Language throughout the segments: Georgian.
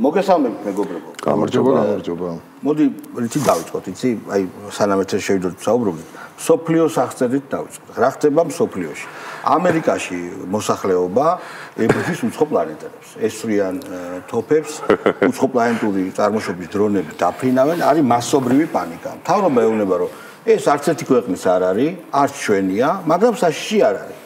მოგესალმებით მეგობრებო. გამარჯობა. მოდი რითი დავიწყოთ, იცი? აი სანამ ერთად შევიდოთ საუბრობთ, სოფლიოს აღწერით დავიწყოთ. რა ხდება სოფლიოში? ამერიკაში მოსახლეობა ებრძვის უცხო პლანეტელებს. ესვრიან თოფებს, უცხო პლანეტური წარმოშობის დრონები დაფრინავენ, არის მასობრივი პანიკა. მთავრობა ეუბნება, რომ ეს არც ერთი ქვეყნის არ არის, არც ჩვენია, მაგრამ საშიში არ არის.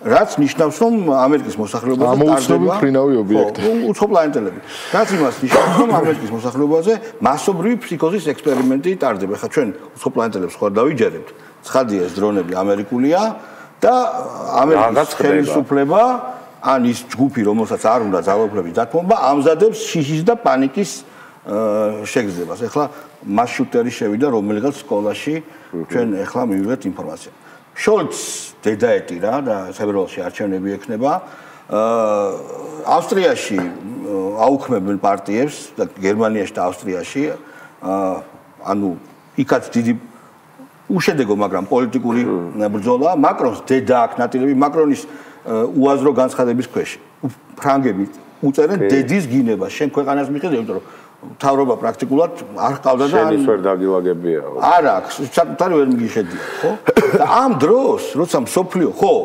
რაც ნიშნავს, რომ ამერიკის მოსახლეობაზე ამოუცნობი ფრინავი ობიექტი. უცხო პლანეტელები. რაც იმას ნიშნავს, რომ ამერიკის მოსახლეობაზე მასობრივი ფსიქოზის ექსპერიმენტი ტარდება. ხა ჩვენ უცხო პლანეტელებს ხარ დავიჯერებთ. ცხადია ეს დრონები ამერიკულია და ამერიკის ხელისუფლება ან ის ჯგუფი, რომელსაც არ უნდა ძალაუფლების დათმობა, ამზადებს შიშის და პანიკის შეგრძნებას. ეხლა მას შუტერი შევიდა რომელიღაც სკოლაში ჩვენ ეხლა მივიღეთ ინფორმაცია. შოლც დედაეტი რა და ფებრალში არჩევნები ექნება. ავსტრიაში აუქმებენ პარტიებს და გერმანიაში და ავსტრიაში ანუ იქაც დიდი უშედეგო, მაგრამ პოლიტიკური ბრძოლა. მაკრონს დედა აქვს ნატილები, მაკრონის უაზრო განცხადების ქვეშ. ფრანგები უწერენ დედის გინება, შენ ქვეყანას მიხედავ, იმიტომ რომ მთავრობა პრაქტიკულად არ ყავდა და შენის ვერ დაგილაგებია. არ აქვს, საკუთარი ვერ მიგიხედია, ხო? და ამ დროს, როცა მსოფლიო, ხო,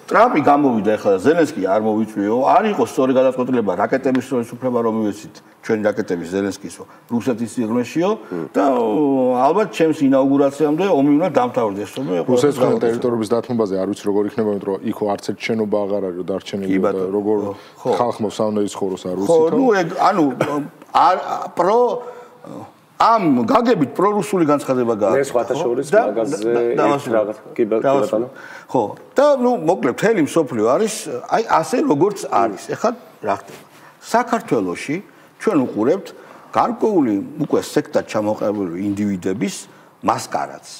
ტრამპი გამოვიდა ახლა და ზელენსკი არ მოვიწვიო, არ იყო სწორი გადაწყვეტილება რაკეტების ხელისუფლება რომ მივეცით, ჩვენი რაკეტების ზელენსკისო, რუსეთის სიღრმეშიო და ალბათ ჩემს ინაუგურაციამდე ომი უნდა დამთავრდეს, რომ რუსეთის ტერიტორიების დათმობაზე არ ვიცი როგორ იქნება, იმიტომ რომ იქ არცერთ შენობა აღარ არის დარჩენილი და როგორ ხალხმა საუნდა იცხოვროს არ ვიცი. ხო, ნუ ეგ ანუ ამ გაგებით პრორუსული განცხადება გააკეთა. ეს სხვათა შორის მაგაზე რაღაც კი ბატონო. ხო, და ნუ მოკლედ მთელი მსოფლიო არის აი ასე როგორც არის. ეხლა რა ხდება? საქართველოში ჩვენ უყურებთ გარკვეული უკვე სექტად ჩამოყალიბებული ინდივიდების მასკარადს.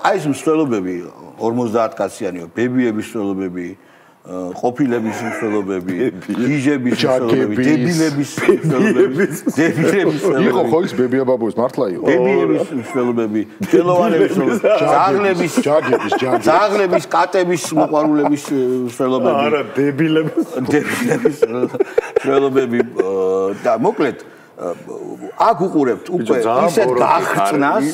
აი ეს მსვლელობები 50 კაციანიო, ბებიების მსვლელობები, ყოფილების მსვლელობები, გიჟების მსვლელობები, დებილების მსვლელობები. იყო ხო ის ბებია ბაბუის მართლა იყო? ბებიების მსვლელობები, ჯელოვანების მსვლელობები, ძაღლების, კატების მოყვარულების მსვლელობები. არა, დებილების მსვლელობები და მოკლედ აქ უყურებთ უკვე ისეთ გახწნას,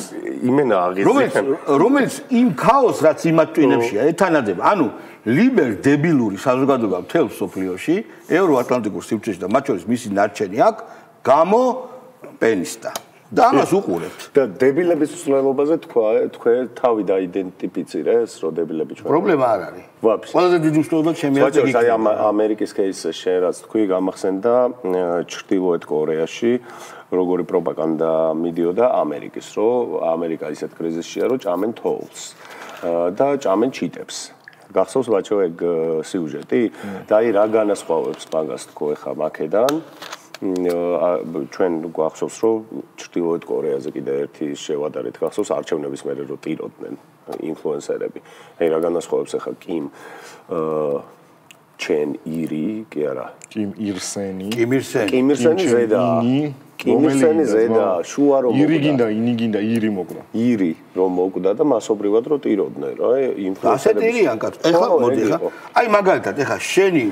იმენა აღიზარდა, რომელიც იმ ქაოსს რაც იმათ ტვინებშია, ეთანადება. ანუ ლიბერ დებილური საზოგადოება მთელ მსოფლიოში, ევროატლანტიკურ სივრცეში და მათ შორის მისი ნარჩენი აქ გამოპენისდა. და ამას უყურებთ. და დებილების მსვლელობაზე თქვენ თავი დაიდენტიფიცირეს, რომ დებილები ჩვენ. პრობლემა არ არის. ყველაზე დიდი მსვლელობა ჩემი აზრით იქნება. აი ამერიკის кейსზე შენ რაც თქვი, გამახსენდა ჩრდილოეთ კორეაში როგორი პროპაგანდა მიდიოდა ამერიკის, რომ ამერიკა ისეთ კრიზისშია, რომ ჭამენ თოვლს და ჭამენ ჩიტებს. გახსოვს ბაჭო ეგ სიუჟეტი? და აი რა განასხვავებს მაგას თქო ეხა მაკედან? ჩვენ გვახსოვს რომ ჩრდილოეთ კორეაზე კიდე ერთი შევადარეთ გახსოვს არჩევნების მერე რომ ტიროდნენ ინფლუენსერები. აი რა განასხვავებს ეხა კიმ ჩენ ირი, კი არა? კიმ ირსენი. კიმ ირსენი ზედა. კიმ ირსენი ზედა, შუა რომ ირი გინდა, ინი გინდა, ირი მოკვდა. ირი რომ მოკვდა და მასობრივად რომ ტიროდნენ, რა ინფლუენსერები. ასეთ ირიან კაცო. ეხლა მოდი ეხლა. აი მაგალითად ეხლა შენი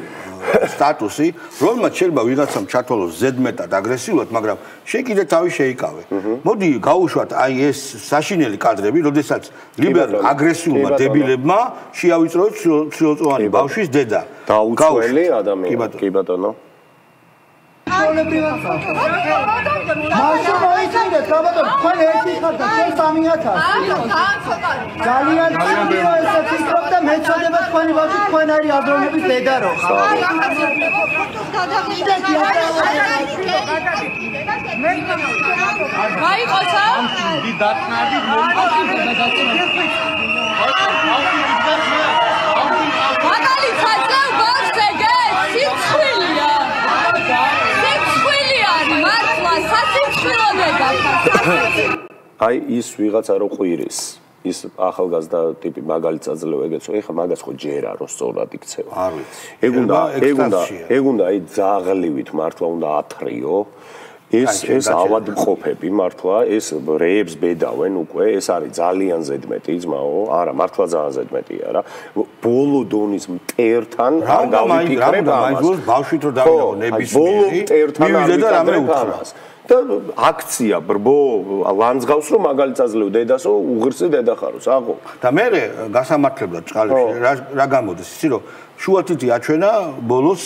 სტატუსი, რომელმაც შეიძლება ვიღაცამ ჩათვალოს ზედმეტად აგრესიულად, მაგრამ შენ კიდე თავი შეიკავე. მოდი გავუშვათ აი ეს საშინელი კადრები, როდესაც ლიბერ აგრესიულმა დებილებმა შეავიწროეთ ცილოწოვანი ბავშვის დედა. დაუცველი ადამიანი. კი ბატონო. მაშინ მოიცინეთ, ბატონო, თქვენ ერთი ხართ და თქვენ 3000. ძალიან ძლიერ ესე ფიქრობ და მეწოდება თქვენი ბავშვი თქვენ არის აზროვნების დედა რო ხარ. გაიყოცა? მაგალითად ბავშვზე სიცხვილია. აი ის ვიღაცა რო ყვირის, ის ახალგაზრდა ტიპი მაგალითს აძლევ ეგეცო, ეხა მაგას ხო ჯერა რომ სწორად იქცევა. არ ვიცი. ეგ უნდა აი ძაღლივით მართლა უნდა ათრიო. ეს ავადმყოფები მართლა ეს რეებს ბედავენ უკვე ეს არის ძალიან ზედმეტი ძმაო არა მართლა ძალიან ზედმეტი არა ბოლო დონის მტერთან არ გავიფიქრებ ამას ბავშვით რომ დავიდაო ნებისმიერი მივიდე და რამე უთხრას და აქცია ბრბო ლანძღავს რომ მაგალითად აძლევ დედასო უღირსე დედა ხაროს აღო და მე გასამართლებლად წყალებში რა გამოდის ისი რომ შუათითი აჩვენა ბოლოს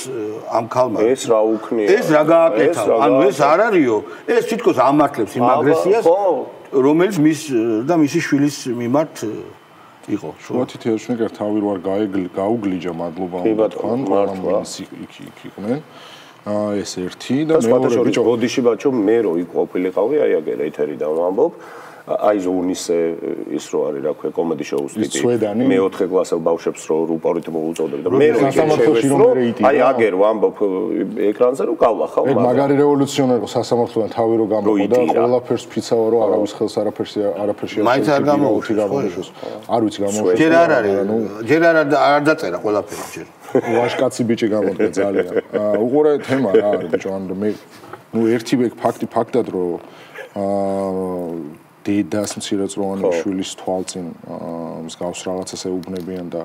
ამ ქალმა ეს რა უქნია ეს რა გააკეთა ანუ ეს არ არისო ეს თითქოს ამართლებს იმ აგრესიას რომელიც მის და მისი შვილის მიმართ იყო შუათითი აჩვენა თავი რო არ გაუგლიჯა მადლობა თქვენ მაგრამ იქ იყვნენ ეს ერთი და მეორე ბიჭო ბოდიში ბაჩო მე რო იქ ყოფილიყავი აი აგერ ეთერიდან ვამბობ აი ზონის ის რო არის რა ქვია კომედი შოუს ტიპი მეოთხე კლასელ ბავშვებს რო რუპორით მოუწოდებ და მე რო აი აგერ ვამბობ ეკრანზე რო გავახავ ეგ მაგარი რევოლუციონერი სასამართლოდან თავი რო გამოვიდა ყველაფერს ფიცავა რო არავის ხელს არაფერში მაინც არ გამოუჩის არ ვიცი გამოუჩის ჯერ არ არის ჯერ არ დაწერა ყველაფერი ჯერ ვაშკაცი ბიჭი გამოდგა ძალიან უყურე თემა რა არის ბიჭო ან მე ნუ ერთი ფაქტი ფაქტად რომ დედას მცირეწლოვანი შვილის თვალწინ მსგავს რაღაცას ეუბნებიან და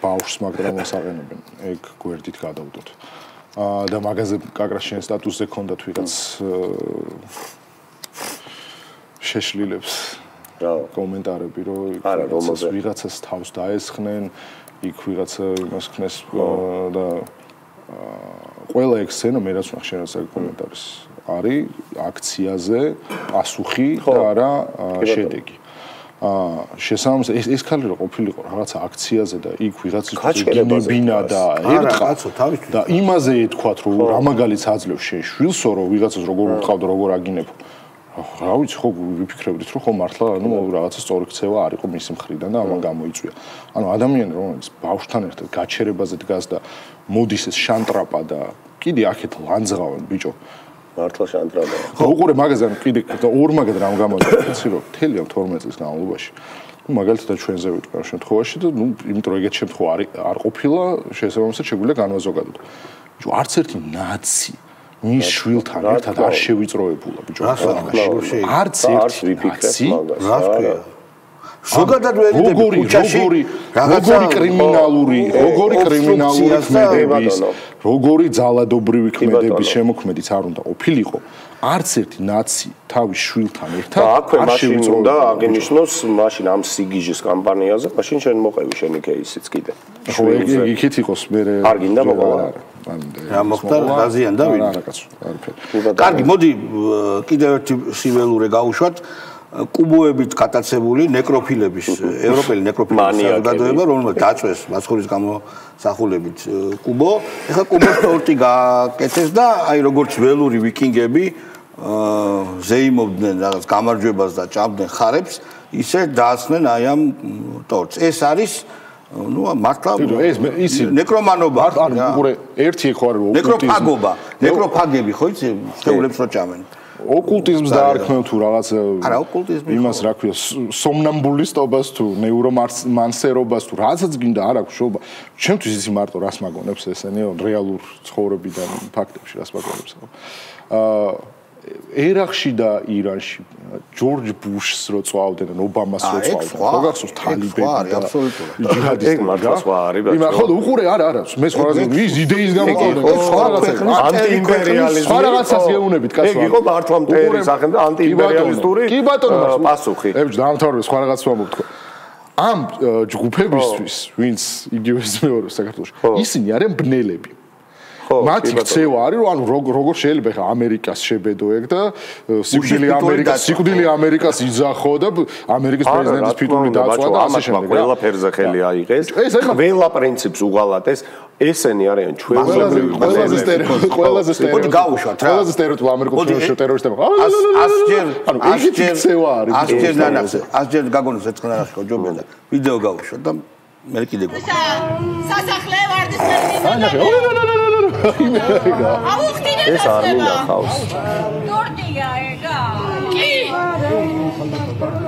ბავშვს მაგრამ მოსაყენებენ ეგ გვერდით გადავდოთ და მაგაზე კაკრას შენ სტატუსზე ქონდათ ვიღაც შეშლილებს რა კომენტარები რომ ვიღაცას თავს დაესხნენ იქ ვიღაცა იმას ხნეს და ყველა ეგ სცენა მე რაც ნახე შენ ასე კომენტარის არის აქციაზე პასუხი და არა შედეგი. შესაბამისად ეს ქალი რო ყოფილიყო რაღაცა აქციაზე და იქ ვიღაცის გინებინა და ერთხა და იმაზე ეთქვათ რომ რა მაგალითს აძლევს შენ შვილსო რომ ვიღაცას როგორ უყავდა როგორ აგინებო. რა ვიცი ხო ვიფიქრებდით რომ ხო მართლა ანუ რაღაცა სწორი ქცევა არ იყო მისი მხრიდან და ამან გამოიწვია. ანუ ადამიანი რომელიც ბავშვთან ერთად გაჩერებაზე დგას და მოდის ეს შანტრაპა და კიდე აქეთ ლანძღავენ ბიჭო მართლა შანტრაპა. ხო უყურე მაგაზე კიდე ორ მაგად რამ გამოიწვია იცი რომ თელია 12 წლის განმავლობაში. მაგალითად ჩვენზე ვიტყვი შემთხვევაში და ნუ იმიტომ რომ ეგეთ შემთხვევა არ ყოფილა შესაბამისად შეგვიძლია განვაზოგადოთ. ბიჭო არც ერთი ნაცი მის შვილთან ერთად არ შევიწროებულა ბიჭო არც ერთი ნაცი რა ვქია ზოგადად ვერიდები ქუჩაში როგორი კრიმინალური ქმედების როგორი ძალადობრივი ქმედების შემოქმედიც არ უნდა ყოფილიყო არც ერთი ნაცი თავის შვილთან ერთად არ შევიწროებულა და აღინიშნოს მაშინ ამ სიგიჟის კამპანიაზე მაშინ შენ მოყევი შენი кейსიც კიდე ხო იქით იყოს მე არ გინდა მოყვა რა მოხდა რაზიან და ვინ კარგი მოდი კიდევ ერთი სიველურე გავუშვათ კუბოებით გატაცებული ნეკროფილების ევროპელი ნეკროფილების საზოგადოება რომელმაც დაწვეს მაცხოვრის გამოსახულებით კუბო ეხლა კუბოს ტორტი გაკეთეს და აი როგორც ველური ვიკინგები ზეიმობდნენ რაღაც გამარჯვებას და ჭამდნენ ხარებს ისე დაასხნენ აი ამ ტორტს ეს არის ну მართლა ის ნეკრომანობა ანუ უყურე ერთი ხო არის ნეკროფაგობა ნეკროფაგები ხო იცი შეულებს რო ჭამენ ოკულტიზმს დაარქმევ თუ რაღაც არა ოკულტიზმი იმას რა ქვია სომნამბულისტობას თუ ნეურომანსერობას თუ რაღაცაც გინდა არ აქვს შობა ჩემთვის ისი მარტო რას მაგონებს ესენიო რეალურ ცხოვრებიდან ფაქტებში რას მაგონებს ერაყში და ირანში ჯორჯ ბუშს რო წვავდნენ ობამას რო წვავდნენ ხო გახსოვს თალიბები და ჯიჰადისტები ეგ მართლა სხვა არის იმა ხო უყურე არა მე სხვა რაღაცა ის იდეის გამოვყავდნენ სხვა რაღაცა ანტიიმპერიალიზმი სხვა რაღაცას გეუნებით კაცო ეგ იყო მართლა მტერი სახე და ანტიიმპერიალისტური კი ბატონო პასუხი ებჭ დაამთავრებს სხვა რაღაც ვამბობ თქო ამ ჯგუფებისთვის ვინც იგივეს მეორე საქართველოში ისინი არიან ბნელები მათი ქცევა არის რომ ანუ როგორ შეიძლება ხა ამერიკას შებედო ეგ და სიკვდილი ამერიკას იძახო და ამერიკის პრეზიდენტის ფიტული დაწვა და ასე შემდეგ ყველა ფერზე ხელი აიღეს ყველა პრინციპს უღალატეს ესენი არიან ჩვეულებრივი ყველაზე სტერეოტიპი ამერიკული ტერორისტები ასჯერ გაგონოს ეცხნარაში ხო ჯობია და ვიდეო გავუშვათ და მე კიდე გქონდა სასახლე ვარდისფერი ეს არ მინახავს ტორტია ეგა კი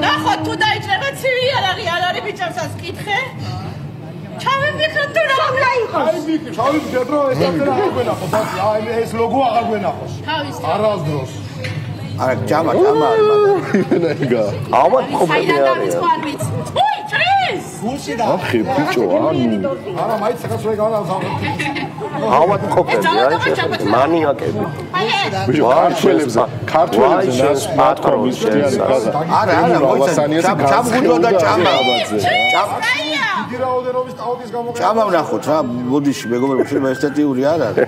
ნახოთ თუ დაიჭრება ცივი არ არის ბიჭებსაც კითხე თავი მიხარ თუ რა უნდა იყოს? აი მიქი, თავი ბედრო ეს ახლა არ გვენახოს, აი ეს ლოგო აღარ გვენახოს. არასდროს. არა, ჯამა არის მაგარი. იგა. ალბათ ყოფილი არის. ой, ტრეს! გულში და ახი ბიჭო, ანუ არა მაინც საქართველოს გავაზავოთ. ალბათ ყოფილი არის. მანიაკები. ბიჭო, ქართველებზე ნას მათქვა მისდიანი გაზა. არა, მოიცა ჩამგუდო და ჭამა. დიდი რაოდენობის ტაუდის გამოყენება. ჭამა ვნახოთ რა, ბოდიში მეგობრებო, შეიძლება ესთეტიური არ არის.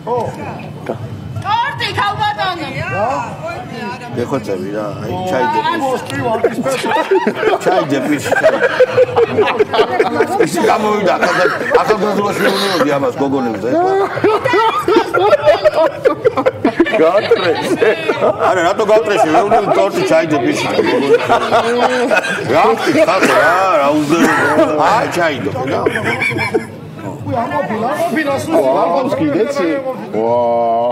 ხო. ტორტი ქალბატონო. გეხოცები რა, აი ჩაიდე. ის გამოვიდა, ახალგაზრდობაში უნდაოდი ამას გოგონებზე. გატრესე. არა, რატო გავტრეში? მე უნდა ტორტი ჩაიდე პიში. რა უნდა? აი ჩაიდო, რა. ამბობს კიდეცი? ვაა.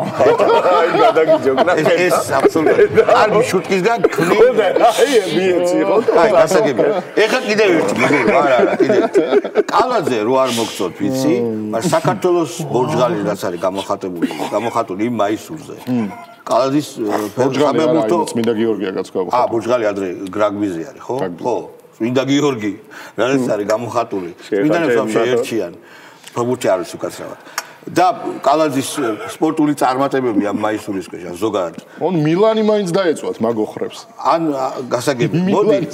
აი გადაგიჯოგნა. ეს აბსოლუტურად. არ შუტკისგან ქმნიდა. აი მიეცი ხო? აი, გასაგებია. ეხლა კიდევ ერთი გიგო, არა, კიდევ. კალაძე რო არ მოგწოთ, ვიცი, მაგრამ საქართველოს ბორჯღალი რაც არის გამოხატული იმ მაისურზე. კალაძის ბორჯღალతో წმინდა გიორგი აგაც გავხატე. ბორჯღალი ადრე გრაგბიზე არის, ხო? ხო. წმინდა გიორგი, რაც არის გამოხატული. წმინდანებს ვაფშე ერჩიან. ფაბუჩი არის უკაცრავად. და კალაძის სპორტული წარმატებები ამ მაისურის ქვეშ ზოგადად. on მილანი მაინც დაეწვათ მაგოხრებს. ან გასაგები,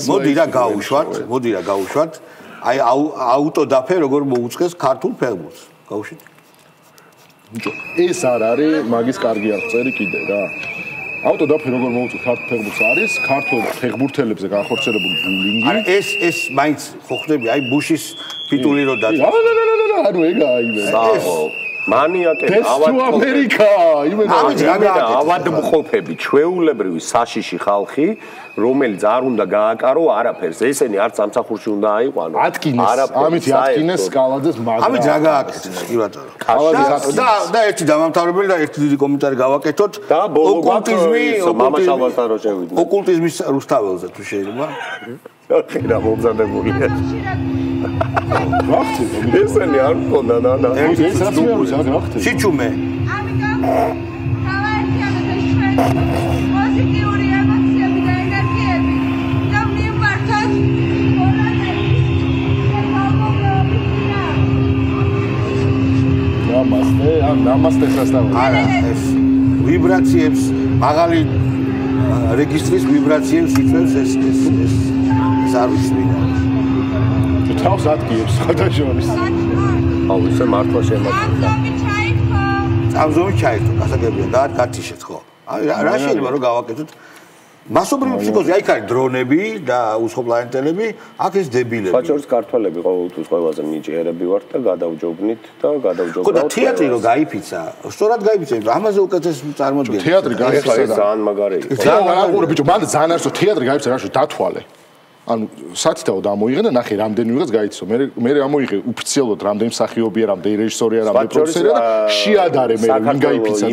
მოდი რა გავუშვათ. აი აუტოდაფე როგორ მოუწყეს ქართულ ფეხბურთს. გავუშვით. ბიჭო, ეს არ არის მაგის კარგი აღწერი კიდე რა. აუტოდაფე როგორ მოუწყეს ქართულ ფეხბურთს არის ქართულ ფეხბურთელებზე განხორციელებული ბულინგი. არა ეს მაინც ხო ხდები, აი ბუშის ფიტული რო და ანუ ეგა აიმე. მანიაკები ამერიკა ავადმყოფები ჩვეულებრივი საშიში ხალხი რომელიც არ უნდა გააკარო არაფერს ესენი არც სამსახურში უნდა აიყვანო ამით ატკინეს კალაძეს მაგრამ ამით რა გააკეთეს კი ბატონო და ერთი დამამთავრებელი და ერთი დიდი კომენტარი გავაკეთოთ ოკულტიზმი მამაშალვასთან რო შევიდნენ ოკულტიზმის რუსთაველზე თუ შეიძლება ხირა მომზადებულია ვახტი ესენი არ მქონდა და ეს რაც მე არის რა ვახტი სიჩუმე ამიტომ პოზიტიური ემოციები და ენერგიები და მიმართოთ ნამასტეს არა ეს ვიბრაციებს მაღალი რეგისტრის ვიბრაციებს იწვევს ეს არ ვიცი ვინ არის თავს ატკიებს ხადაშორის აუ ისე მართლა შემოგვიდა წამზომი ჩაერთო გასაგებია და გათიშეთ ხო აი რა შეიძლება რომ გავაკეთოთ მასობრივი ფსიქოზი აი ხარ დრონები და უსხოპლანეტელები აქ ეს დებილები საჭიროა ქართველები ყოველთვის ყველაზე ნიჭიერები ვართ და გადავჯობნით და გადავჯობნით ხო და თეატრი რო გაიფიცა სწორად გაიფიცა ამაზე უკეთეს წარმოდგენა თეატრი გაიფიცა ძალიან მაგარია ძალიან მაგარი ბიჭო მანდ ძალიან არის თეატრი გაიფიცა რაში დათვალე ანუ სათითაო დამოიღე და ნახე რამდენი ვიღაც გაიცო მე ამოიღე ოფიციალურად რამდენი მსახიობია რამდენი რეჟისორია რამდენი პროდიუსერია და შეადარე მე ვინ გაიფიცა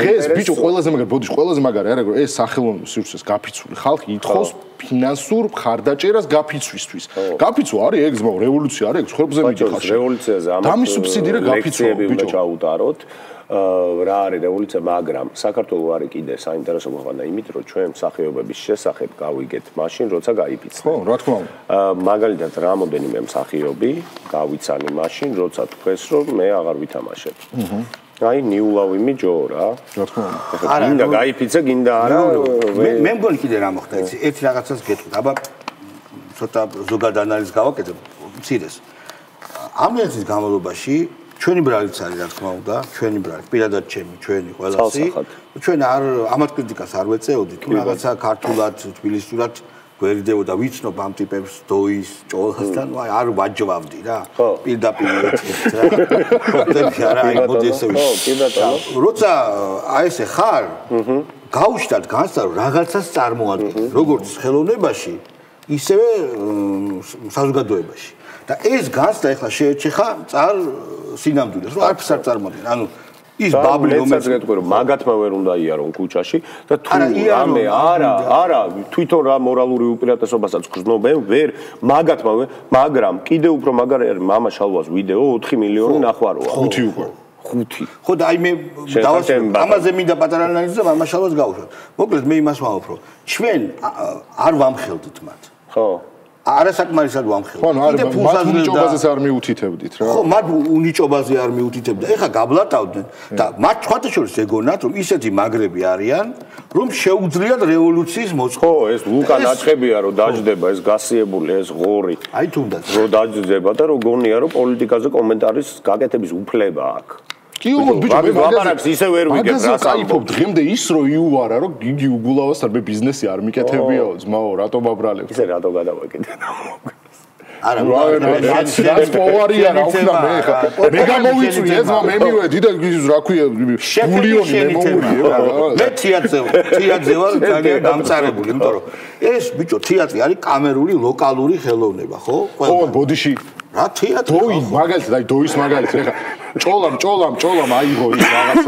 დღეს ბიჭო ყველაზე მაგარი ბოდიში ყველაზე მაგარი არა ეს სახელმწიფო სივრცეს გაფიცული ხალხი ითხოვს ფინანსურ მხარდაჭერას გაფიცვისთვის გაფიცვა არის ეგ ზმო რევოლუცია არის ეგ ხორბზე მიდიხარ რევოლუციაზე ამის სუბსიდირა გაფიცვა ბიჭო ჩაუტაროთ რა არის რევოლუცია, მაგრამ საქართველოს არის კიდე საინტერესო მოხდა იმით, რომ ჩვენ მსახიობების შესახებ გავიგეთ მაშინ, როცა გაიფიცნა. ხო, რა თქმა უნდა. მაგალითად, რამოდენიმე მსახიობი გავიცანი მაშინ, როცა თქვეს, რომ მე აღარ ვითამაშებ. აი, ნიულავიმი ჯო რა. რა თქმა უნდა. არა, გინდა გაიფიცე, გინდა არა. მე მგონი კიდე რა მოხდა, იცი, ერთი რაღაცას გეტყვით, აბა ცოტა ზოგად ანალიზს გავაკეთებ, მცირეს. ამ წელს განმავლობაში ჩვენი ბრალიც არის რა თქმა უნდა, ჩვენი ბრალი, პირადად ჩვენი ყველასი. ჩვენ არ ამათ კრიტიკას არ ვეწეოდით, თუ რაღაცა ქართულად, თბილისურად გვერდებოდა ვიცნობ ამ ტიპებს დოის, ჭოლასთან, აი არ ვაჯვავდი რა. პირდაპირ ეცეთ რა. პრობლემი არა, აი მოდი ესე ვიცი. ხო, კი ბატონო. როცა აი ესე ხარ, გაუშვათ განცდა რომ რაღაცას წარმოადგენს, როგორც ხელოვნებაში, ისევე საზოგადოებაში. და ეს განცდა ეხლა შეეჩეხა წარ სინამდვილეს, რომ არც არ წარმოადგენს. ანუ ის ბაბლი რომელიც გეტყვი რომ მაგათმა ვერ უნდა იარონ ქუჩაში და თუ არა თვითონ რა მორალური უპირატესობასაც გრძნობენ ვერ მაგათმა მაგრამ კიდე უფრო მაგარი არის მამა შალვას ვიდეო 4 მილიონი ნახვაროა 5 უკვე 5 ხო და აი მე დავასრულებ ამაზე მინდა პატარა ანალიზი და მამა შალვას გავუშვათ მოკლედ მე იმას ვამბობ რომ ჩვენ არ ვამხელდით მათ ხო არასაკმარისად ვამხელდით. ხო, მათ უნიჭობაზეც არ მიუთითებდით რა. ხო, მათ უნიჭობაზე არ მიუთითებდა. ეხლა გაბლატავდნენ და მათ სხვათაშორის ეგონათ, რომ ისეთი მაგრები არიან, რომ შეუძლიათ რევოლუციის მოწყობა. ხო, ეს ლუკა ნაჭხებია, რომ დაждდება, ეს გასიებული, ეს ღორი. აი თუნდაც. რომ დაждდება და რომ გონია, რომ პოლიტიკაზე კომენტარის გაკეთების უფლება აქვს. კი უბრალოდ ბიჭო მე მაგას ისე ვერ ვიგებ რა საერთოდ დღემდე ის რო იუარა რომ გიგი უგულავასთან მე ბიზნესი არ მიკეთებიაო ძმაო რატო ვაბრალებ ისე რატო გადავაკეთე არა რაც პოვარია რა უნდა მე ხა მე გამოვიწვი ეს მე მივედი და რა ქვია გულიონი მე მოვიდე მე თეატრზე ვარ ძალიან დამწარებული იმიტომ რომ ეს ბიჭო თეატრი არის კამერული ლოკალური ხელოვნება ხო ხო ბოდიში რა თეატრი დოი მაგალითად აი დოის მაგალითად ეხა ჭოლამ აიღო ის რაღაც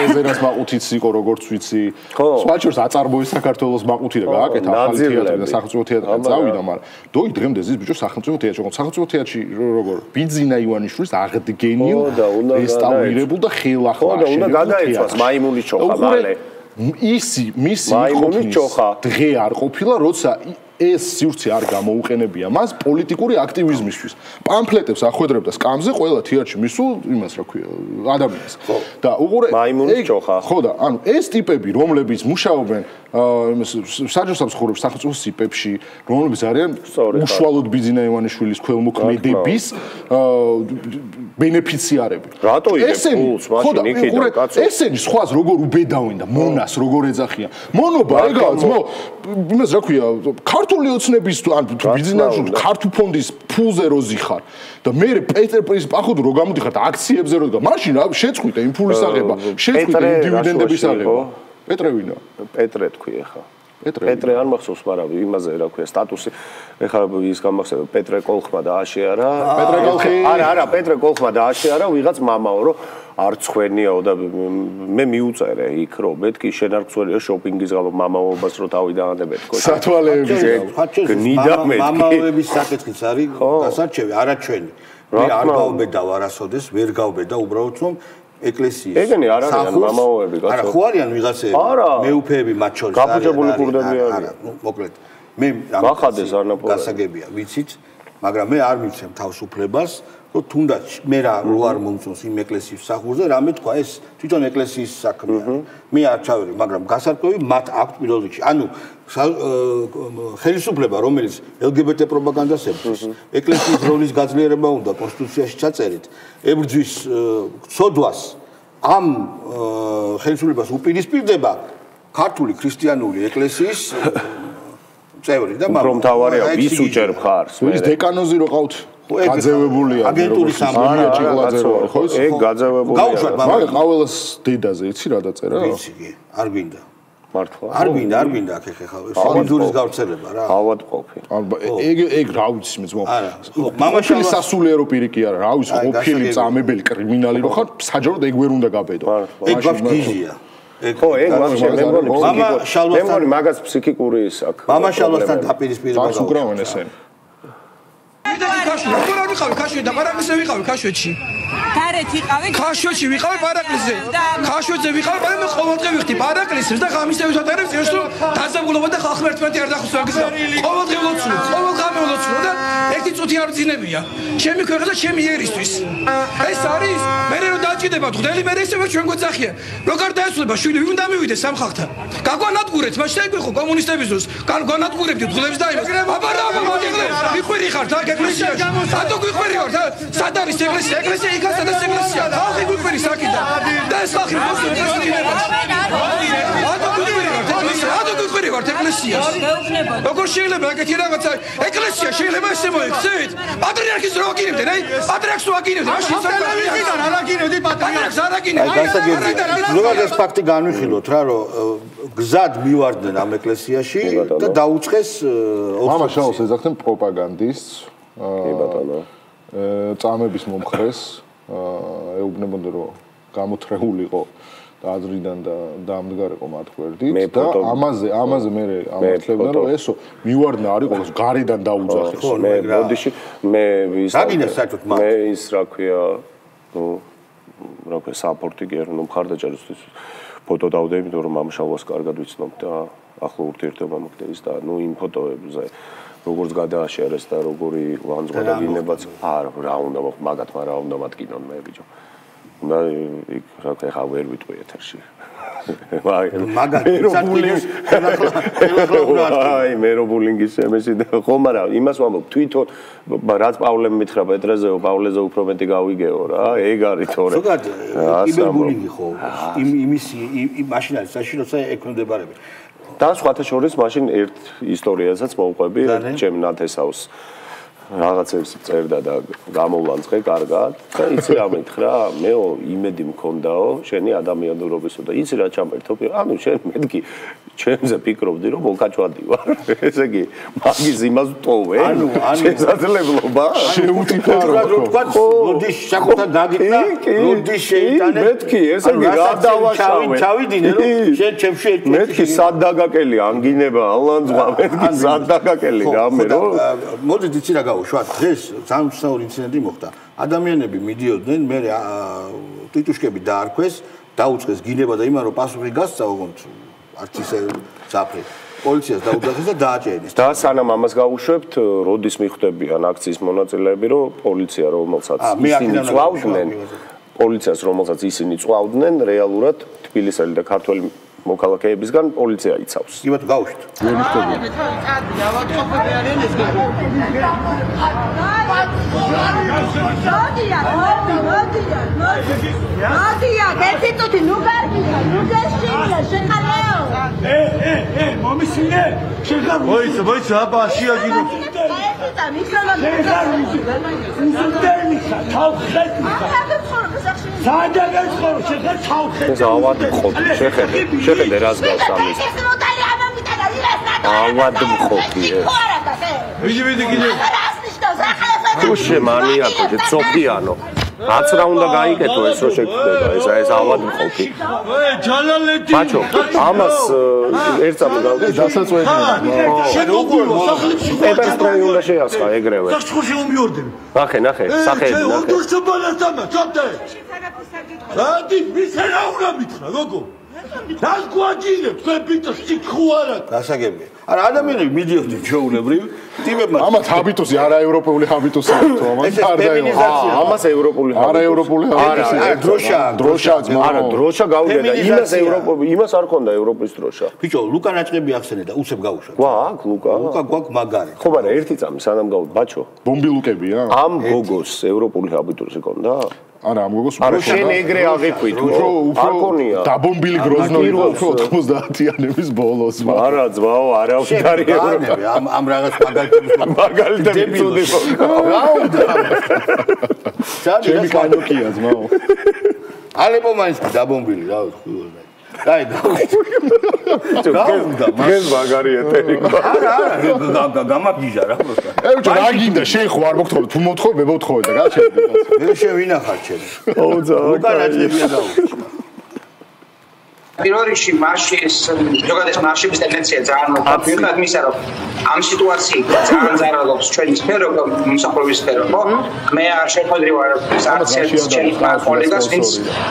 ეზერას მაყუთიც იყო როგორც ვიცი სხვაჩორს აწარმოეს საქართველოს მაყუთი და გააკეთა ახალი თეატრი და სახელმწიფო თეატრთან წავიდა მაგრამ დოი დღემდე ზის ბიჭო სახელმწიფო თეატრში იყო სახელმწიფო თეატრში როგორ ბიძინა ივანიშვილის აღდგენილ რესტავრირებულ და ხელახლა და უნდა გადაეცვას მაიმუნის ჩოხა მალე მისი მაიმუნის ჩოხა დღე არ ყოფილა როცა ეს სივრცე არ გამოუყენებია მას პოლიტიკური აქტივიზმისთვის. პამფლეტებს ახვედრებდა სკამზე ყველა თეატრში მისულ იმას რა ქვია ადამიანს. და უყურე მაიმუნის ჩოხა. ხო და ანუ ეს ტიპები რომლებიც მუშაობენ იმას საჯარო სამსახურებში სახელმწიფო სიპებში რომლებიც არიან უშუალოდ ბიძინა ივანიშვილის ქველმოქმედების ბენეფიციარები. რატო იღებს ფულს მაშინ იქიდან კაცო? ესენი სხვას როგორ უბედავენ და მონას როგორ ეძახიან. მონობა ეგაა ძმო იმას რა ქვია ქართული ოცნების ან ბიზნესში ქართულ ფონდის ფულზე როზიხარ და მე პეტრეს პახუდ რო გამოდიხარ აქციებზე რო და მაშინ შეწყვიტე იმ ფულის აღება შეწყვიტე იმ დივიდენდების აღება პეტრე ვინა პეტრე თქვი ახლა პეტრე არ მახსოვს მაგრამ იმაზე რა ქვია სტატუსი ეხლა ის გამახსენებ პეტრე კოლხმა დააშიარა პეტრე კოლხი არა პეტრე კოლხმა დააშიარა ვიღაც მამაო რომ არ ცხვენიაო და მე მიუწერე იქ რომ მეთქი შენ არ გწვერია შოპინგის გამო მამაობას რო თავი დაანებეთ ხო სათვალეების გნიდა მეთქი მამაების საკითხიც არის გასარჩევი არა ჩვენი მე არ გავბედავ არასოდეს ვერ გავბედა უბრალოდ რომ ეკლესიის ეგენი არ არიან მამაოები კაცო არა ხო არიან ვიღაცები მეუფეები მათ შორის გაფუჭებული კურდები არიან მოკლედ მე გახადეს არნაპოლე გასაგებია ვიცით მაგრამ მე არ მიცემ თავისუფლებას რომ თუნდაც მე რა რო არ მომწონს იმ ეკლესიის მსახურზე რამე თქვა ეს თვითონ ეკლესიის საქმეა მე არ ჩავერი მაგრამ გასარკვევი მათ აქვთ პირველ რიგში ანუ ხელისუფლება რომელიც LGBT პროპაგანდას ებრძვის ეკლესიის როლის გაძლიერება უნდა კონსტიტუციაში ჩაწერით ებრძვის ცოდვას ამ ხელისუფლებას უპირისპირდება ქართული ქრისტიანული ეკლესიის წევრი და მაგრამ მთავარია ვის უჭერ მხარს ის დეკანოზი რო ყავთ გაძევებულია აგენტურის სამართლია ჭიღლაძე ხო ეგ გაძევებულია გაუშვათ მაგრამ ყოველს დედაზე იცი რა დაწერა ვიცი კი არ გვინდა მართლა არ გვინდა აქ ეხა სოლიდურის გავრცელება რა ავად ყოფი ეგ რა ვიცი მე ძმო არა მამაშალა სასულიერო პირი კი არა რა ვიცი ყოფილი წამებელი კრიმინალი რო ხარ საჯაროდ ეგ ვერ უნდა გაბედო ეგ გვაქვს გიზია ხო ეგ ვაფშე მე მგონი მაგას ფსიქიკური ის აქვს მამა შალვასთან დაპირისპირება აქვს უკრავენ ესენი ქაშვე და პარაკლისზე ვიყავი ქაშვეთში. გარეთ იყავი? ქაშვეთში ვიყავი პარაკლისზე. ქაშვეთზე ვიყავი, მაგრამ მე ყოველდღე ვიხდი პარაკლისს და ღამისევის ატარებს ის რომ დაძაბულობა და ხალხმა ერთმანეთი არ დახოს მაგის. ყოველდღე ვლოცულობ, ყოველდღე ვლოცულობ და ერთი წუთი არ ძინებია. ჩემი ქვეყანა ჩემი ერისთვის. ეს არის მე რომ დაჭიდება ღვთელი მე ისევე ჩვენ გვეძახია. როგორ დაესრულება შვილი ვინ დამივიდეს სამხალხთან. გაგვანადგურეთ, მაშინ ეგ ხო კომუნისტების დროს. განგვანადგურებდით ღვთლებს და იმას. აბარა მაგიღლე, მიყვირი ხართ აქ ეკლესიაში. ატო გვიყვირი ვარ და სად არის ეკლესია? ეკლესია იქა სადაც ეკლესია. ხალხი გვიყვირი საკიდან. და ეს ხალხი მოსულ ეკლესიას. ატო გვიყვირი ვარ ეკლესია. ატო გვიყვირი ვარ ეკლესიას. როგორ შეიძლება ეგეთი რაღაცა? ეკლესია შეიძლება ესე მოიქცეთ? პატრიარქის რო აგინებდნენ, აი პატრიარქს რო აგინებდნენ, მაშინ საკუთარ არ აგინებდი პატრიარქს არ აგინებდი. ზოგადად ეს ფაქტი განვიხილოთ რა რომ გზად მივარდნენ ამ ეკლესიაში და დაუწყეს მამა შალოს ეძახდნენ პროპაგანდის კი ბატონო წამების მომხრეს ეუბნებოდნენ რომ გამოთრეულიყო და აზრიდან და დაამდგარიყო მათ გვერდით და ამაზე მე ამართლებდა რომ ესო მივარდნა არ იყოს გარედან დაუძახეს. მე ბოდიში მე ის რა ქვია რა ქვია საპორტი გერნო მხარდაჭერისთვის ფოტო დავდე იმიტომ რომ ამშავას კარგად ვიცნობ და ახლა ურთიერთობა მოგდევის და ნუ იმ ფოტოებზე როგორც გადააშერეს და როგორი ლანძღვა და გინებაც რა უნდა მაგათმა რა უნდა მატკინონ მე ბიჭო და იქ რა ქვია ხა ვერ ვიტყვი ეთერში აი მე რო ბულინგის შემესი და ხომ არა იმას ვამბობ თვითონ რაც პავლემ მითხრა პეტრეზეო პავლეზე უფრო მეტი გავიგეო რა ეგ არის თორე ზოგადად კიბერბულინგი ხო იმის მაშინ არის საშინ როცა ექვემდებარება და სხვათა შორის მაშინ ერთ ისტორიასაც მოვყვები ჩემ ნათესავს რაღაცებს წერდა და გამოვლანძღე კარგად და იცი რა მითხრა მეო იმედი მქონდაო შენი ადამიანურობისო და იცი რა ჩამერთო ანუ შენ მეთქი ჩემზე ფიქრობდი რომ მოკაჭვადი ვარ ესე იგი მაგის იმას ვტოვე ანუ შესაძლებლობა შეუტიფარო როდი საკუთარ დაგიტა როდი შეიტანე მეთქი ესე იგი რა დავაშავე ჩავიდინე რომ შენ ჩემში მეთქი სად დაგაკელი ანგინება ალანძღვა მეთქი სად დაგაკელი რამე რომ მოდი იცი რა შვათ დღეს სამსაური ინციდენტი მოხდა ადამიანები მიდიოდნენ მე ტიტუშკები დაარქვეს დაუწყეს გინება და იმან რომ პასუხი გასცა ოღონდ არც ისე საფრე პოლიციას დაუძახეს და დააჭერეს და სანამ ამას გავუშვებთ როდის მიხვდებიან აქციის მონაწილეები რომ პოლიცია რომელსაც ისინი წვავდნენ პოლიციას რომელსაც ისინი წვავდნენ რეალურად თბილისელი და ქართველი მოქალაქეებისგან პოლიცია იცავს. იბათ გავუშვით. ვერ მიხვდები. მოდია, გეციტუთი ნუ გარგია, ნუ გეშინია, შეხალეო. მომისინე, შეხარ. მოიცა, აბა შეაგინო. და მისალა. ეს ავადმყოფი შეხედე რას გავს ამის ავადმყოფი ვიდი კიდე უშე მანიაკო სოფიანო რაც რა უნდა გაიგეთო ეს რო შეგხვდება ეს ავადმყოფი ჯალალეთი ბაჩო ამას ერთსამი დასაწვევია პეპერსპრეი უნდა შეასხა ეგრევე სახში უმიორდები ნახე სახეები ნახე რადი მისერა უნდა მითხრა გოგო რას გვაჭირებ თქვენ პიტოს სიქუარა გასაგებია არა ადამიანები მიდიოდნენ ჩვეულებრივ ტიპებმა ამათ ჰაბიტუსი არა ევროპული ჰაბიტუსი თო ამას არ დაევა ამას ევროპული არა ევროპული ჰაბიტუსი დროშა არა დროშა გავიდა და იმას ევროპული იმას არ ქონდა ევროპის დროშა ბიჭო ლუკა ნაჭყები ახსენე და უცებ გავუშვა გვაქვს ლუკა გვაქვს მაგარი ხო მაგრამ ერთი წამი სანამ გავ ბაჩო ბომბილუკებია ამ გოგოს ევროპული ჰაბიტუსი ქონდა არა ამ გოგოს არა შენ ეგრე აღიქვით უფრო დაბომბილი გროზნოი უფრო 90-იანების ბოლოს არა ძმაო არა ვდარი ევროპა ამ რაღაც მაგალითები წუდება რა უნდა ჩემი კანოკია ძმაო ალეპო მაინც დაბომბილი რა ვთქვი აი გავუდა ეს მაგარი ეთერი არა გამაგიჟა რა პროსტა ეუჭო რა გინდა შენ ხო არ მოგთხოვე თუ მოთხოვე მე მოვთხოვე და გაჩერდი მე შევინახარ ჩემ ოუძა უკანაჭებია დაუჭი პირველ რიგში მარშის ზოგადად მარშების ტენდენცია ძალიან მოკლედ მიუხედავად იმისა რომ ამ სიტუაციით ძალიან ზარალობს ჩვენი სფერო მომსახურების სფერო ხო მე არ შეხვედრი ვარ საერთოდ ჩემი კოლეგას ვინც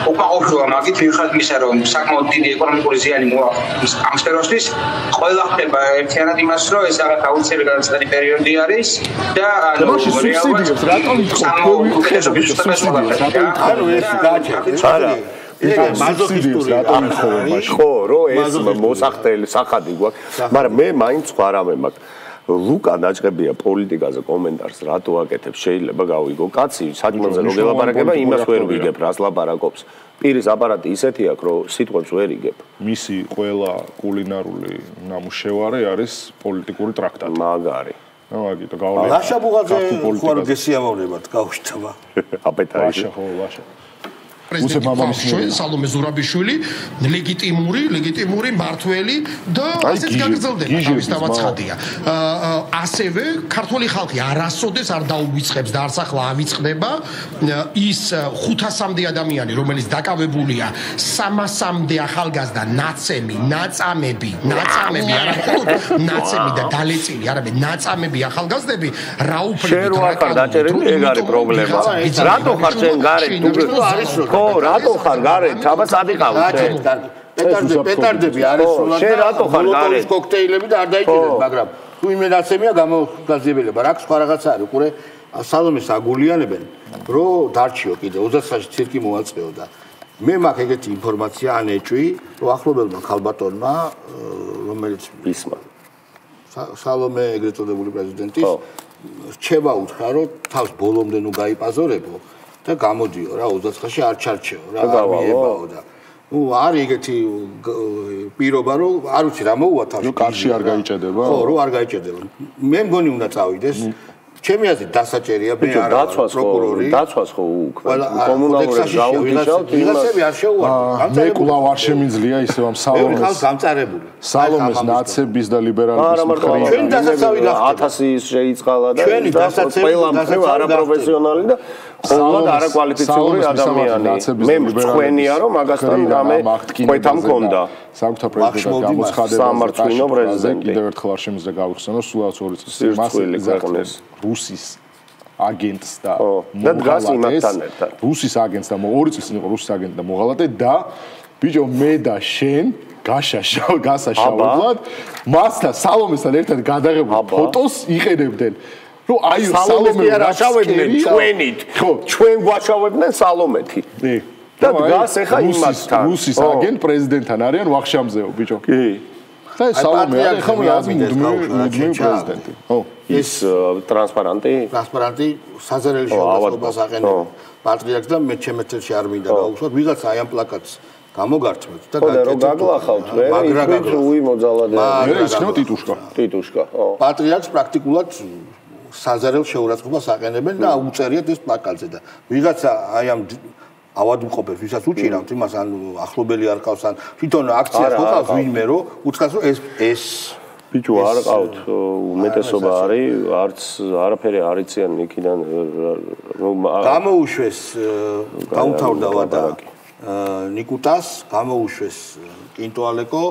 უკმაყოფილოა მაგით მიუხედავად იმისა რომ საკმაოდ დიდი ეკონომიკური ზიანი მოაქვს ამ სფეროსთვის ყველა ხდება ერთიანად იმას რომ ეს რაღაც აუცილებელი განმავლობელი პერიოდი არის და ანუ სუბსიდიებს რატომ ანუ ეს გააჩერდა არა მაზოქისტური ხო რო ეს მოსახდელი სახადი გვაქვს მაგრამ მე მაინც სხვა რამე მაქვს ლუკა ნაჭყებია პოლიტიკაზე კომენტარს რატო აკეთებს შეიძლება გავიგო კაცი საჭმელზე რო გელაპარაკება იმას ვერ ვიგებ რას ლაპარაკობს პირის აპარატი ისეთი აქვს რომ სიტყვებს ვერ იგებ მისი ყველა კულინარული ნამუშევარი არის პოლიტიკური ტრაქტატი მაგარი მაგიტო გავლე ლაშა ბუღაძე ხوار გესიამოვნებად გავშტმა აპეტაიზე ლაშა ხო ლაშა პრეზიდენტი ყავს ჩვენ სალომე ზურაბიშვილი ლეგიტიმური მართველი და ასეც გაგრძელდება თავის დამაცხადია ასევე ქართული ხალხი არასოდეს არ დაუვიწყებს და არც ახლა ავიწყდება ის 500-მდე ადამიანი რომელიც დაკავებულია 300-მდე ახალგაზრდა ნაწამები არა მხოლოდ ნაწემი და დალეწილი არამედ ნაწამები ახალგაზრდები რა უფლებით რა დაჭერილი ეგ არის პრობლემა რატო ხარ შენ გარეთ ხო რატო ხარ გარეთ აბა სადიყავ პეტარდები არის სულად შენ რატო ხარ გარეთ კოქტეილები და არ დაიჭირეთ მაგრამ თუ იმე ნაცემია გამოგაზიებელება რა სხვა რაღაცა არის ყურე სალომეს აგულიანებენ რომ დარჩიო კიდე 29-ში ცირკი მოაწყეო და მე მაქვს ეგეთი ინფორმაცია ან ეჭვი რომ ახლობელმა ხალბატონმა რომელიც ისმა სალომე ეგრეთ წოდებული პრეზიდენტის რჩევა უთხრა რომ თავს ბოლომდე ნუ გაიპაზორებო და გამოდიო რა 29-ში არ ჩარჩეო რა მიებაო და ნუ არის ეგეთი პირობა რომ არ ვიცი რა მოუვა თავს კარში არ გაიჭედება ხო რომ არ გაიჭედება მე მგონი უნდა წავიდეს ჩემი აზრით დასაჭერია მე არა პროკურორი დაცვას ხო კომუნალურად გაუგიშავთ ვიღაცები არ შეუვარდა მე კვლავ არ შემიძლია ისევ ამ სალომეს ნაცების და ლიბერალების მხრივ ჩვენ დასაცავი გახდა 1000 შეიწყალა და ყველა არაპროფესიონალი და ყოველად არაკვალიფიციური ადამიანი მე მწვენია რომ მაგასთან რამე ყვეთა მქონდა საკუთარ პრეზიდენტად გამოცხადება სამართლინო პრეზიდენტი კიდევ ერთხელ არ შემიძლია გავიხსენო სულ 2 წელს მას რუსის აგენტს და დგას იმასთან ერთად რუსის აგენტს და 2 წელს იყო რუსის აგენტი და მოღალატე და ბიჭო მე და შენ გასაშაულად მასთან სალომესთან ერთად გადაღებულ ფოტოს იყენებდნენ რომ აი სალომე არ აშავებდნენ ჩვენით ჩვენ გვაშავებდნენ სალომეთი და დგას ეხა იმასთან რუსის აგენტ პრეზიდენტთან არიან ვახშამზეო ბიჭო კი და სალომე არის ხომ მუდმივი პრეზიდენტი ხო ის ტრანსპარანტი საზერელი შეურაცხყოფას აყენებდა პატრიარქს და მე ჩემეთში არ მინდა გაუშვათ ვიღაცა აი ამ პლაკატს გამოგართმევთ და გაგლახავთ მე იქით უი მოძალადე მე ისნო ტიტუშკა ხო პატრიარქს პრაქტიკულად საზერელ შეურაცხყოფას აყენებენ და უწერიათ ეს პლაკატზე და ვიღაცა აი ამ ავადმყოფებს ვისაც უჭირავთ იმას ან ახლობელი არ ყავს ან თვითონ აქციას მოყავს ვინმე რომ უცხოს რომ ეს ბიჭო არ ყავთ უმეტესობა არის არც არაფერი არ იციან იქიდან რომ გამოუშვეს გაუთავრდა ვადა ნიკუტას გამოუშვეს კინტოალეკო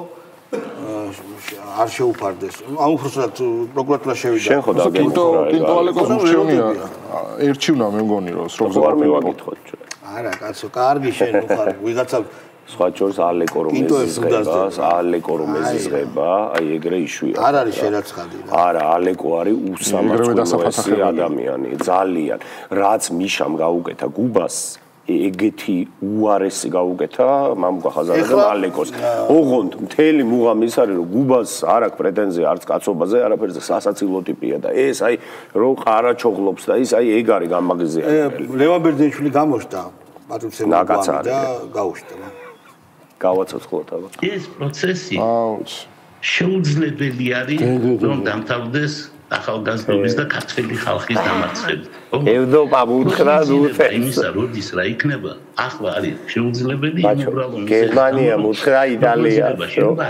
არ შეუფარდეს ამ უბრალოდ პროკურატურა შევიდა შენ ხო კინტოალეკოს ურჩევნია ერჩივნა მე მგონი რომ სროგზე არ მივაკითხოთ ჩვენ არა კაცო კარგი შენ უხარ ვიღაცა სხვა ჯორს ალეკო რომ ეზიზღება აი ეგრე იშვია არ არის შერაცხადი არა ალეკო არის უსამართლესი ადამიანი ძალიან რაც მიშამ გაუკეთა გუბას ეგეთი უარესი გაუკეთა მამუკა ხაზარაძე და ალეკოს ოღონდ მთელი მუღამი ის არის რომ გუბას არ აქვს პრეტენზია არც კაცობაზე არაფერზე სასაცილო ტიპია და ეს აი რომ ყარაჩოღლობს და ის აი ეგ არის გამაგზიანი ლევან ბერძენიშვილი გამოშტა პატრიცემული და გაუშტა გავაცოცხლოთ აბა ეს პროცესი შეუძლებელი არის რომ დამთავრდეს ახალგაზრდობის და ქართველი ხალხის დამარცხებით. ევროპა უთხრა რუსეთს. იმისა როდის რა იქნება? ახლა არის შეუძლებელი უბრალოდ გერმანია უთხრა იტალიას.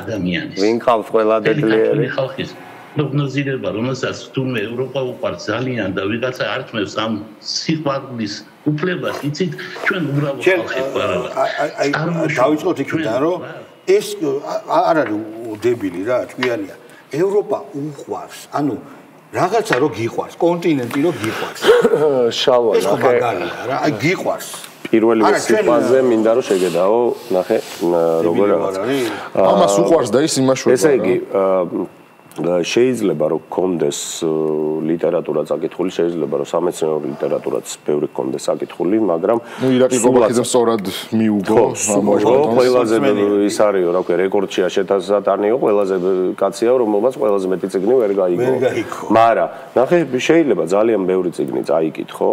ადამიანის. ვინ ყავს ყველა დედლიერი ხალხის პროგნოზირება, რომელსაც თუნდაც ევროპა უყარს ძალიან და ვიღაცა ართმევს ამ სიყვარულის უფლებას, იცით, ჩვენ უბრალოდ ხალხი ვარ. დავიწყოთ იქიდან, რომ ეს არ არის დებილი რა, ჭკვიანია. ევროპა უყვარს, ანუ რაღაცა რო გიყვარს, კონტინენტი რო გიყვარს. შალვა ეს ხო მაგალია რა, აი გიყვარს. პირველი სიტყვაზე მინდა რომ შეგედაო, ნახე როგორ რაღაც. ამას უყვარს და ის იმაშვება. ესე იგი შეიძლება რომ კონდეს ლიტერატურა წაკითხული, შეიძლება რომ სამეცნიერო ლიტერატურაც ბევრი კონდეს წაკითხული, მაგრამ ნუ ირაკლი გოგოხიძემ სწორად მიუგო ამოჟღავ ყველაზე ის არისო, რა ქვია, რეკორდშია შეთანხმდანიო, ყველაზე კაცია, რომელმაც ყველაზე მეტი წიგნი ვერ გაიგო. მაგრამ ნახე, შეიძლება ძალიან ბევრი წიგნი წაიკითხო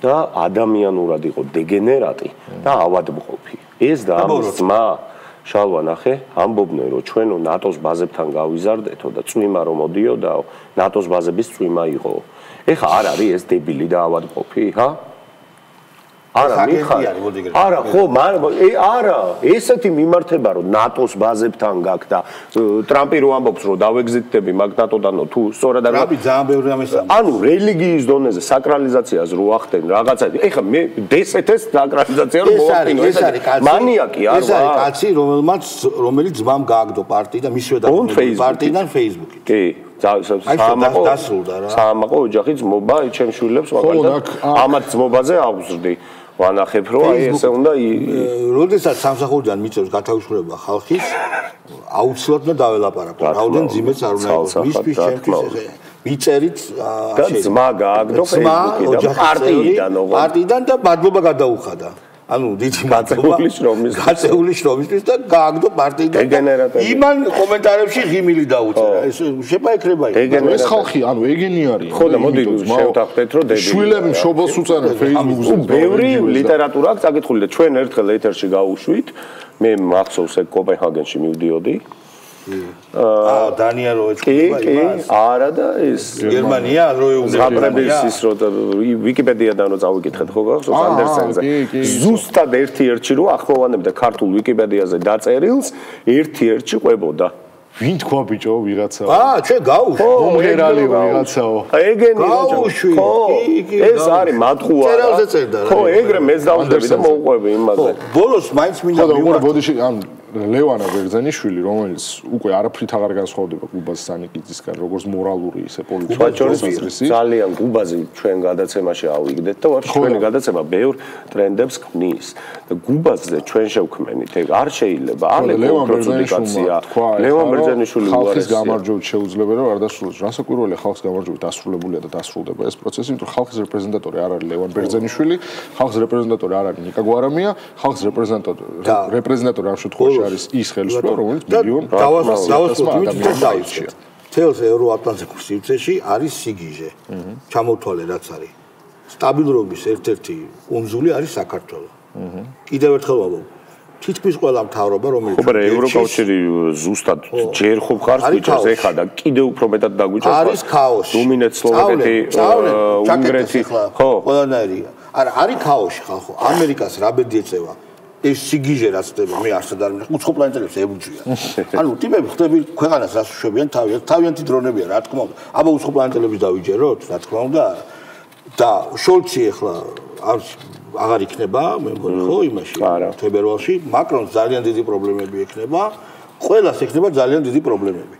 და ადამიანურად იყო დეგენერატი და ავადმყოფი. ეს და ამის ძმა შალვა ნახე, ამბობდნენ რომ ჩვენო ნატოს ბაზებთან გავიზარდეთო და წვიმა რომ მოდიოდაო, ნატოს ბაზების წვიმა იყო. ეხა არ არის ეს დებილი და ავადმყოფი, ჰა? არა მიხარ არა ხო არა ესეთი მიმართება რომ ნატოს ბაზებთან გაქვს და ტრამპი რო ამბობს რომ დავეგზიტები მაგ ნატოდანო თუ სწორად არ ტრამპი ძალიან ბევრი ამას ანუ რელიგიის დონეზე საკრალიზაციას რო ახდენ რაღაცა ეხლა მე დსთ-ს საკრალიზაცია რო მოვახდინო ეს არის მანიაკი არა ეს არის კაცი რომელიც ძმამ გააგდო პარტია და მისვე და პარტიიდან Facebook-ით კი საამაყო ოჯახი ძმობა ჩემ შვილებს მაგალითად ამათ ძმობაზე აღზრდი ვანახებ რომ აი ესე უნდა როდესაც სამსახურიდან მიწევს გათავისუფლება ხალხის აუცილებლად უნდა დაველაპარაკო რაოდენ ძიმეც არ უნდა იყოს მისთვის ჩემთვის მიწერით და ძმა გააგდო Facebook-ით და პარტიიდან და მადლობა გადაუხადა ანუ დიდი გაწეული შრომისთვის და გააგდო პარტიიდან იმან კომენტარებში ღიმილი დაუწერა ეს შეფაიქრება ეს ხალხი ანუ ეგენი არის ხო და მოდი შევთანხმდეთ რომ შვილები მშობელს უწევენ Facebook-ზე ბევრი ლიტერატურა აქვს წაკითხული და ჩვენ ერთხელ ეთერში გავუშვით მე მახსოვს ეგ კოპენჰაგენში მივდიოდი დანია რო ეჭვება იმას არა და ეს გერმანია რო ზღაპრების ის რო ვიკიპედიადან რო წავიკითხეთ ხო გახსოვს ანდერსენზე ზუსტად ერთ-ერთი რო ახმოვანებდა ქართულ ვიკიპედიაზე დაწერილს ერთ-ერთი ყვებოდა ვინ თქვა ბიჭო ვიღაცა ჩვენ გავუშვი მომღერალი ვიღაცაო ეგენი ხო ეს არის მატყუა წერალზე წერდა ხო ეგრე მეც დავუშვები და მოვყვები იმაზე ბოლოს მაინც მინდა ბოდიში ან ლევანა ბერძენიშვილი რომელიც უკვე არაფრით აღარ განსხვავდება კუბას სანიკიძისგან როგორც მორალური ისე პოლიტიკური ძალიან კუბაზე ჩვენ გადაცემაში ავიგდეთ და ვაფშე ჩვენი გადაცემა ბევრ ტრენდებს ქმნის და კუბაზე ჩვენ შევქმნით ეგ არ შეიძლება ლევან ბერძენიშვილმა ლევან ბერძენიშვილი ხალხის გამარჯვებით შეუძლება რომ არ დასრულოს რასაკვირველია ხალხის გამარჯვებით დასრულებულია და დასრულდება ეს პროცესი იმიტომ რომ ხალხის რეპრეზენტატორი არ არის ლევან ბერძენიშვილი ხალხის რეპრეზენტატორი არ არის ნიკა გვარამია ხალხის რეპრეზენტატორი ამ შემთხვევაში არის ის ხელისუფლება რომელიც მილიონ დავასრულოთ თელს ევროატლანტიკურ სივრცეში არის სიგიჟე ჩამოთვალე რაც არის სტაბილურობის ერთ-ერთი კუნძული არის საქართველო კიდევ ერთხელ ვამბობ თითქმის ყველა მთავრობა რომელიც ხო ევროკავშირი ზუსტად ჯერ ხო ხარს ბიჭებს ეხა და კიდევ უფრო მეტად დაგვიჭერს არის ქაოსი დომინეთ სლოვაკეთი უნგრეთი ხო ყველანაირია არა არის ქაოსი ხალხო ამერიკას რა ბედი ეწევა ეს სიგიჟე რაც ხდება მე არსად არ მინახ უცხო პლანეტელებს ებუჯია ანუ ტიპები ხდები ქვეყანას რას უშვებიან თავიანთი დრონებია რა თქმა უნდა აბა უცხო პლანეტელებს დავიჯეროთ რა თქმა უნდა და შოლცი ახლა აღარ იქნება მე მგონი ხო იმაში თებერვალში მაკრონს ძალიან დიდი პრობლემები ექნება ყველას ექნება ძალიან დიდი პრობლემები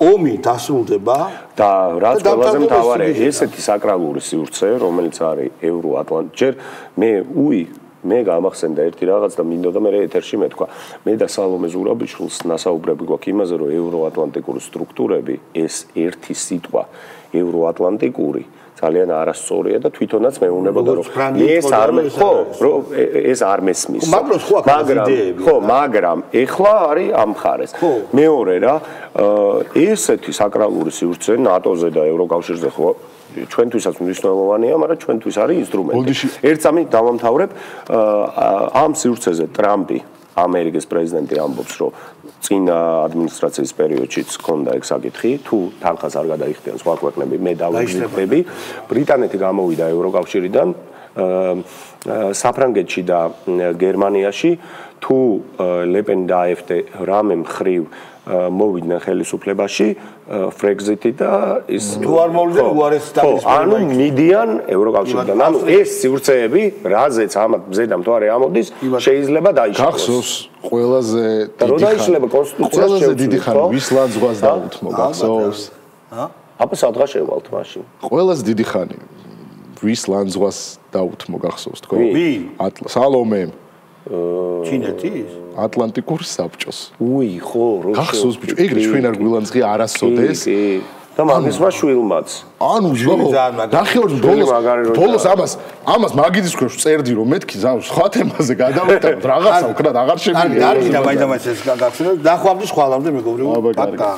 ომი დასრულდება და რაც ყველაზე მთავარია ესეთი საკრალური სივრცე რომელიც არის ევროატლანტ ჯერ მე გამახსენდა ერთი რაღაც და მინდოდა მე ეთერში მეთქვა მე და სალომე ზურაბიშვილს ნასაუბრები გვაქვს იმაზე რომ ევროატლანტიკური სტრუქტურები ეს ერთი სიტყვა ევროატლანტიკური ძალიან არასწორია და თვითონაც მეუბნებოდა რომ ეს არ მესმის მაგრამ ეხლა არის ამ მხარეს მეორე რა ესეთი საკრალური სივრცე ნატოზე და ევროკავშირზე ხო ჩვენთვისაც მნიშვნელოვანია, მაგრამ ჩვენთვის არის ინსტრუმენტი. ერთ წამით დავამთავრებ ამ სივრცეზე ტრამპი ამერიკის პრეზიდენტი ამბობს, რომ წინა ადმინისტრაციის პერიოდშიც ჰქონდა ეგ საკითხი, თუ თანხას არ გადაიხდიან სხვა ქვეყნები, მე დავიგრძნები. ბრიტანეთი გამოვიდა ევროკავშირიდან, საფრანგეთში და გერმანიაში თუ ლეპენი და AfD რამე მხრივ მოვიდნენ ხელისუფლებაში Brexit-ი და ის თუ არ მოვიდნენ უარეს სტაბილიზმი ანუ მიდიან ევროკავშირიდან ანუ ეს სივრცეები რაზეც ამათ მზედამ თუ არა ამოდის შეიძლება დაიშალოს გახსოვს ყველაზე დიდი ხანი ვის ლანძღვას დაუთმო გახსოვს აბა სადღაც შევალთ მაშინ ყველაზე დიდი ხანი ვის ლანძღვას დაუთმო გახსოვს თქვენ სალომემ ჩინეთის ატლანტიკურ საბჭოს. უი, ხო, რო გახსოვს ბიჭო, ეგრე ჩვენ არ გვილანძღი არასოდეს. და მაგისმა შვილმაც. ანუ ნახევარ ბოლოს ამას მაგიდის ქვეშ წერდი რომ მეთქი სხვა თემაზე გადავიდეთ რაღაცა ვქნათ აღარ შემიძლია. არ გინდა მაინდა ეს გაგახსენოთ. დახვამდის ხვალამდე მეგობრებო. პაკა.